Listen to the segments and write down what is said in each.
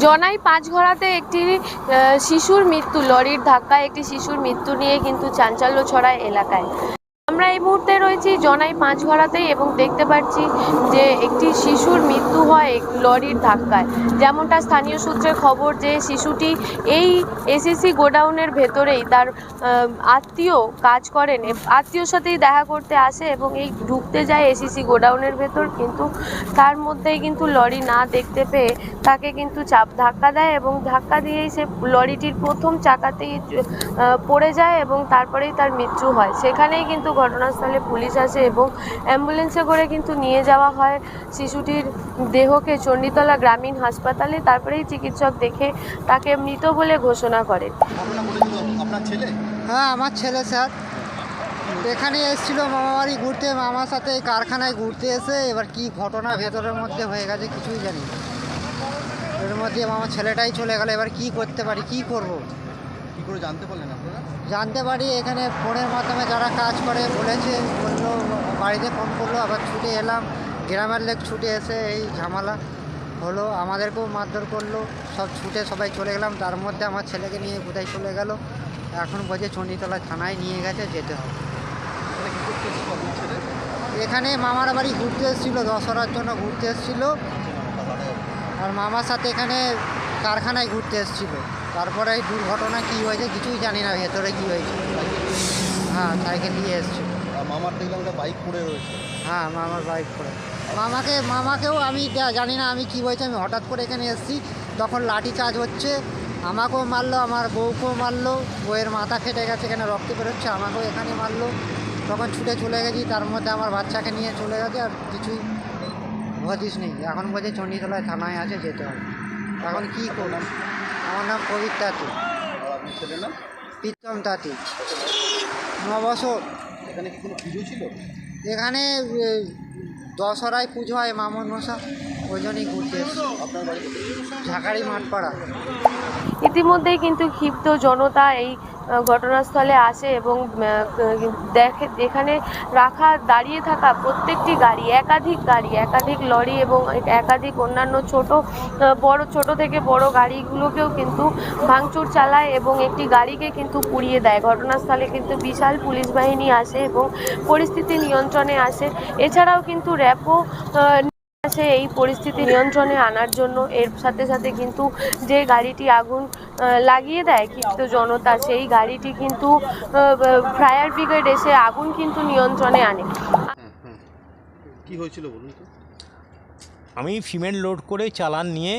জনাই পাঁচঘড়াতে একটি শিশুর মৃত্যু, লরির ধাক্কায় একটি শিশুর মৃত্যু নিয়ে কিন্তু চাঞ্চল্য ছড়ায় এলাকায়। আমরা এই মুহূর্তে রয়েছি জনাই পাঁচঘড়াতেই এবং দেখতে পাচ্ছি যে একটি শিশুর মৃত্যু হয় লরির ধাক্কায়। যেমনটা স্থানীয় সূত্রে খবর যে শিশুটি এই এসিসি গোডাউনের ভেতরেই তার আত্মীয় কাজ করেন, আত্মীয়র সাথেই দেখা করতে আসে এবং এই ঢুকতে যায় এসিসি গোডাউনের ভেতর, কিন্তু তার মধ্যেই কিন্তু লরি না দেখতে পেয়ে তাকে কিন্তু ধাক্কা দেয় এবং ধাক্কা দিয়েই সে লরিটির প্রথম চাকাতেই পড়ে যায় এবং তারপরেই তার মৃত্যু হয়। সেখানেই কিন্তু ঘটনাস্থলে পুলিশ আসে এবং অ্যাম্বুলেন্সে করে কিন্তু নিয়ে যাওয়া হয় শিশুটির দেহকে চণ্ডীতলা গ্রামীণ হাসপাতালে। তারপরেই চিকিৎসক দেখে তাকে মৃত বলে ঘোষণা করেন। হ্যাঁ, আমার ছেলে স্যার এখানে এসেছিল মামাবাড়ি ঘুরতে, মামার সাথে এই কারখানায় ঘুরতে এসে এবার কি ঘটনা ভেতরের মধ্যে হয়ে গেছে কিছুই জানি না। এর মধ্যে আমার ছেলেটাই চলে গেল। এবার কি করতে পারি, কি করব, কী করে জানতে পারলেন আপনারা? জানতে পারি এখানে ফোনের মাধ্যমে যারা কাজ করে বলেছে, বললো বাড়িতে ফোন করলো, আবার ছুটে এলাম। গ্রামের লোক ছুটে এসে এই ঝামেলা হলো, আমাদেরকেও মারধর করলো, সব ছুটে সবাই চলে গেলাম। তার মধ্যে আমার ছেলেকে নিয়ে কোথায় চলে গেল, এখন বলছে চণ্ডীতলা থানায় নিয়ে গেছে, যেতে হবে। এখানে মামার বাড়ি ঘুরতে এসেছিলো, দশহরার জন্য ঘুরতে এসেছিলো, আর মামার সাথে এখানে কারখানায় ঘুরতে এসেছিলো। তারপরে এই দুর্ঘটনা কী হয়েছে কিছুই জানি না, ভেতরে কী হয়েছে। হ্যাঁ, সাইকেল নিয়ে এসেছিল। মামার দেখলাম একটা বাইক পড়ে রয়েছে। হ্যাঁ, মামার বাইক পড়ে। মামাকেও আমি জানি না আমি কী হয়েছে, আমি হঠাৎ করে এখানে এসেছি, তখন লাঠি চার্জ হচ্ছে, আমাকেও মারলো, আমার বউকেও মারলো, বউয়ের মাথা ফেটে গেছে, এখানে রক্ত বেরোচ্ছে, আমাকেও এখানে মারলো। তখন ছুটে চলে গেছি, তার মধ্যে আমার বাচ্চাকে নিয়ে চলে গেছে, আর কিছুই হদিস নেই। এখন বলছে চণ্ডীতলায় থানায় আছে, যেতে হবে। এখন কী করলাম? আমার নাম প্রবীর তাঁতি। আপনার ছেলের নাম? প্রীতম তাঁতি। 9 বছর। এখানে কি কোনো পুজো ছিল? এখানে দশহরায় পুজো হয় মামুন মশা, ওই জন্যই ঘুরতে এসেছি। আপনার বাড়ি ঝাঁকারি মাঠপাড়া। ইতিমধ্যেই কিন্তু ক্ষিপ্ত জনতা এই ঘটনাস্থলে আসে এবং দেখে এখানে দাঁড়িয়ে থাকা প্রত্যেকটি গাড়ি, একাধিক লরি এবং একাধিক অন্যান্য ছোট থেকে বড় গাড়িগুলোকেও কিন্তু ভাঙচুর চালায় এবং একটি গাড়িকে কিন্তু পুড়িয়ে দেয়। ঘটনাস্থলে কিন্তু বিশাল পুলিশ বাহিনী আসে এবং পরিস্থিতি নিয়ন্ত্রণে আসে। এছাড়াও কিন্তু র্যাপও আসে এই পরিস্থিতি নিয়ন্ত্রণে আনার জন্য। এর সাথে সাথে কিন্তু যে গাড়িটি আগুন লাগিয়ে দেয় ক্ষিপ্ত জনতা, সেই গাড়িটি কিন্তু ফায়ার ব্রিগেড এসে আগুন কিন্তু নিয়ন্ত্রণে আনে। কি হয়েছিল বলুন তো? আমি সিমেন্ট লোড করে চালান নিয়ে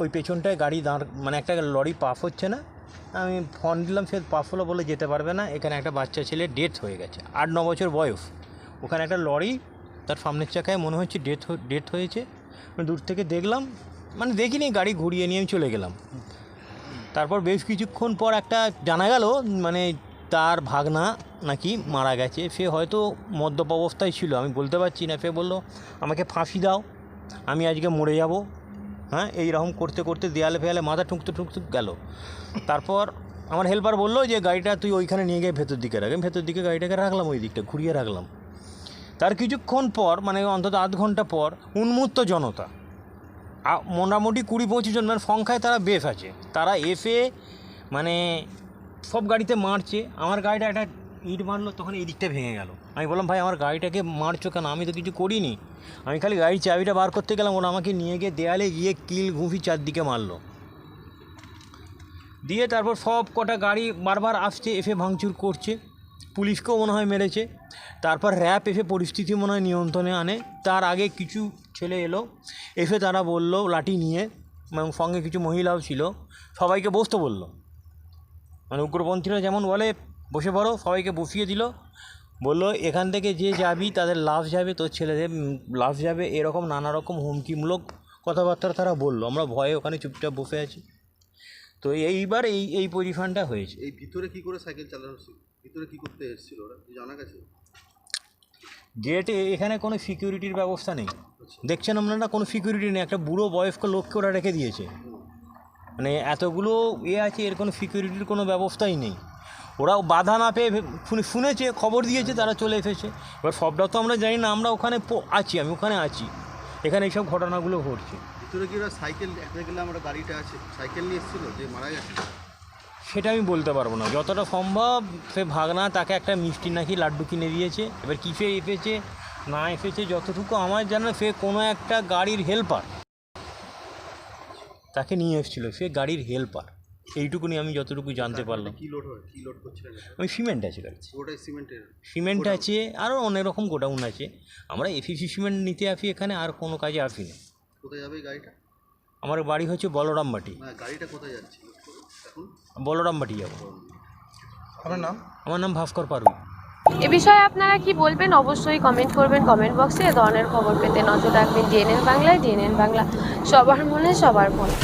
ওই পেছনটায় গাড়ি মানে একটা লরি পাস হচ্ছে না, আমি ফোন দিলাম, সে পাস হলো বলে যেতে পারবে না। এখানে একটা বাচ্চা ছেলে ডেথ হয়ে গেছে, 8-9 বছর বয়স। ওখানে একটা লরি তার সামনের চাকায় মনে হচ্ছে ডেথ হয়েছে। দূর থেকে দেখলাম, মানে দেখিনি, গাড়ি ঘুরিয়ে নিয়ে আমি চলে গেলাম। তারপর বেশ কিছুক্ষণ পর একটা জানা গেল, মানে তার ভাগনা নাকি মারা গেছে। সে হয়তো মদ্যপ অবস্থায় ছিল, আমি বলতে পারছি না। সে বললো আমাকে ফাঁসি দাও, আমি আজকে মরে যাব। হ্যাঁ, এইরকম করতে করতে দেয়ালে ফেয়ালে মাথা ঠুকতে গেল। তারপর আমার হেল্পার বললো যে গাড়িটা তুই ওইখানে নিয়ে গিয়ে ভেতর দিকে রাখ। আমি ভেতর দিকে গাড়িটাকে রাখলাম, ওই দিকটা ঘুরিয়ে রাখলাম। তার কিছুক্ষণ পর, মানে অন্তত আধ ঘন্টা পর, উন্মত্ত জনতা, মোটামুটি 20-25 জন, মানে সংখ্যায় তারা বেশ আছে, তারা এসে মানে সব গাড়িতে মারছে। আমার গাড়িটা একটা ইট মারলো, তখন এই দিকটা ভেঙে গেল। আমি বললাম ভাই আমার গাড়িটাকে মারছো কেন? আমি তো কিছু করিনি, আমি খালি গাড়ির চাবিটা বার করতে গেলাম। ওরা আমাকে নিয়ে গিয়ে দেয়ালে গিয়ে কিল ঘুষি চারদিকে মারলো। দিয়ে তারপর সব কটা গাড়ি বারবার আসছে, এসে ভাঙচুর করছে। পুলিশকেও মনে হয় মেরেছে। তারপর র্যাব এসে পরিস্থিতি মনে হয় নিয়ন্ত্রণে আনে। তার আগে কিছু ছেলে এলো, এসে তারা বললো লাঠি নিয়ে, এবং সঙ্গে কিছু মহিলাও ছিল, সবাইকে বসতে বললো। মানে উগ্রপন্থীরা যেমন বলে বসে পড়ো, সবাইকে বসিয়ে দিল। বললো এখান থেকে যে যাবি তাদের লাশ যাবে, তোর ছেলেদের লাশ যাবে, এরকম নানা রকম হুমকিমূলক কথাবার্তা তারা বললো। আমরা ভয়ে ওখানে চুপচাপ বসে আছি। তো এইবার এই পজিশনটা হয়েছে। এই ভিতরে কি করে সাইকেল চালানো হচ্ছে? ভিতরে কি করতে এসেছিল ওরা, কি জানা গেছে? গেটে এখানে কোনো সিকিউরিটির ব্যবস্থা নেই, দেখছেন আপনারা, কোনো সিকিউরিটি নেই। একটা বুড়ো বয়স্ক লোককে ওরা রেখে দিয়েছে, মানে এতগুলো আছে, এর কোনো সিকিউরিটির কোনো ব্যবস্থাই নেই। ওরা বাধা না পেয়ে শুনেছে, খবর দিয়েছে, তারা চলে এসেছে। এবার সবটা তো আমরা জানি না, আমরা ওখানে আছি, আমি ওখানে আছি, এখানে এইসব ঘটনাগুলো ঘটছে। ভিতরে কি ওরা সাইকেল একটা গেলাম ওরা গাড়িটা আছে সাইকেল নিয়ে এসেছিল যে মারা গেছে? সেটা আমি বলতে পারবো না, যতটা সম্ভব সে ভাগনা তাকে একটা মিষ্টি নাকি লাড্ডু কিনে দিয়েছে। এবার কিসে এসেছে না এসেছে যতটুকু আমার জানা সে কোনো একটা গাড়ির হেল্পার তাকে নিয়ে এসেছিলো, সে গাড়ির হেল্পার, এইটুকুনি আমি যতটুকু জানতে পারলাম। কি লোড হয়, কি লোড করছিলেন? আমি সিমেন্ট আছে গাড়ি, ওটাই সিমেন্টের সিমেন্ট আছে, আরও অনেক রকম গোডাউন আছে। আমরা এফিসি সিমেন্ট নিতে আসি এখানে, আর কোনো কাজে আসি না। কোথায় যাবে এই গাড়িটা? আমার বাড়ি হচ্ছে বলরামবাটি। না গাড়িটা কোথায় যাচ্ছে এখন? বলরামবাটি যাবো। আপনার নাম? আমার নাম ভাস্কর পারুই। এ বিষয়ে আপনারা কি বলবেন অবশ্যই কমেন্ট করবেন কমেন্ট বক্সে। এ ধরনের খবর পেতে নজর রাখবেন ডিএনএন বাংলায়। ডিএনএন বাংলা, সবার মনে সবার মনে।